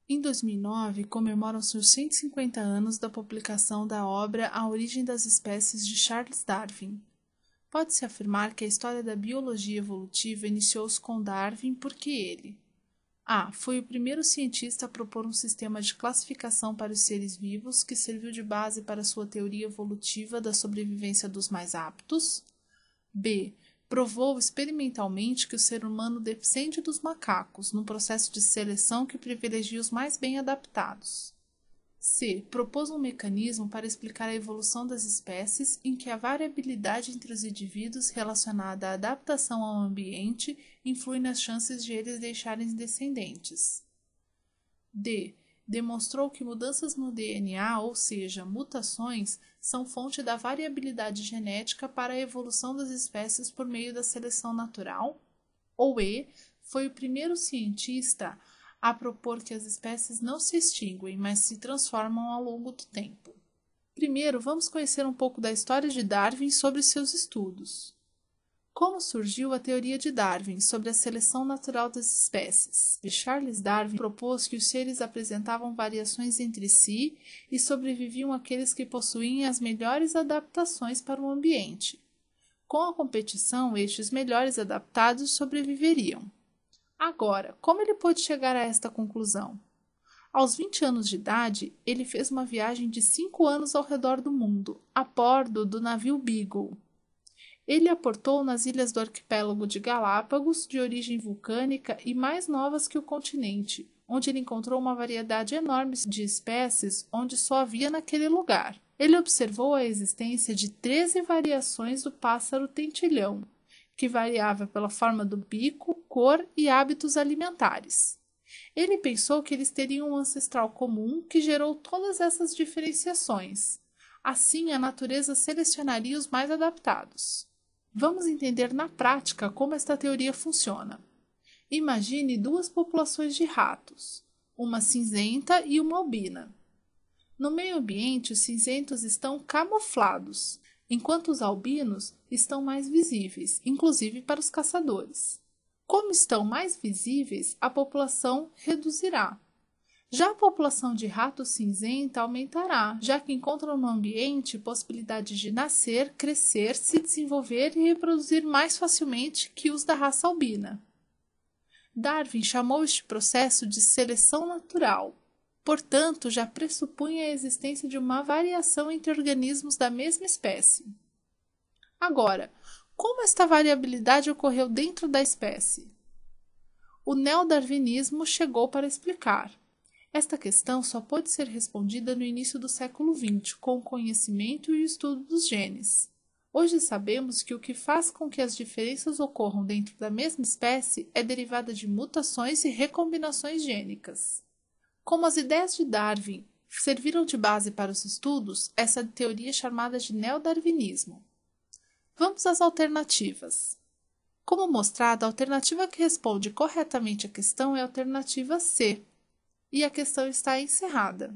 Em 2009, comemoram-se os 150 anos da publicação da obra A Origem das Espécies de Charles Darwin. Pode-se afirmar que a história da biologia evolutiva iniciou-se com Darwin porque ele a. Foi o primeiro cientista a propor um sistema de classificação para os seres vivos que serviu de base para sua teoria evolutiva da sobrevivência dos mais aptos. B. Provou experimentalmente que o ser humano descende dos macacos, num processo de seleção que privilegia os mais bem adaptados. C. Propôs um mecanismo para explicar a evolução das espécies em que a variabilidade entre os indivíduos relacionada à adaptação ao ambiente influi nas chances de eles deixarem descendentes. D. Demonstrou que mudanças no DNA, ou seja, mutações, são fonte da variabilidade genética para a evolução das espécies por meio da seleção natural. Ou E. Foi o primeiro cientista a propor que as espécies não se extinguem, mas se transformam ao longo do tempo. Primeiro, vamos conhecer um pouco da história de Darwin sobre seus estudos. Como surgiu a teoria de Darwin sobre a seleção natural das espécies? Charles Darwin propôs que os seres apresentavam variações entre si e sobreviviam aqueles que possuíam as melhores adaptações para o ambiente. Com a competição, estes melhores adaptados sobreviveriam. Agora, como ele pôde chegar a esta conclusão? Aos 20 anos de idade, ele fez uma viagem de 5 anos ao redor do mundo, a bordo do navio Beagle. Ele aportou nas ilhas do arquipélago de Galápagos, de origem vulcânica e mais novas que o continente, onde ele encontrou uma variedade enorme de espécies onde só havia naquele lugar. Ele observou a existência de 13 variações do pássaro tentilhão, que variava pela forma do bico, cor e hábitos alimentares. Ele pensou que eles teriam um ancestral comum que gerou todas essas diferenciações. Assim, a natureza selecionaria os mais adaptados. Vamos entender na prática como esta teoria funciona. Imagine duas populações de ratos, uma cinzenta e uma albina. No meio ambiente, os cinzentos estão camuflados, enquanto os albinos estão mais visíveis, inclusive para os caçadores. Como estão mais visíveis, a população reduzirá. Já a população de rato cinzenta aumentará, já que encontram no ambiente possibilidades de nascer, crescer, se desenvolver e reproduzir mais facilmente que os da raça albina. Darwin chamou este processo de seleção natural. Portanto, já pressupunha a existência de uma variação entre organismos da mesma espécie. Agora, como esta variabilidade ocorreu dentro da espécie? O neodarwinismo chegou para explicar. Esta questão só pôde ser respondida no início do século XX, com o conhecimento e o estudo dos genes. Hoje sabemos que o que faz com que as diferenças ocorram dentro da mesma espécie é derivada de mutações e recombinações gênicas. Como as ideias de Darwin serviram de base para os estudos, essa teoria é chamada de neodarwinismo. Vamos às alternativas. Como mostrado, a alternativa que responde corretamente à questão é a alternativa C, e a questão está encerrada.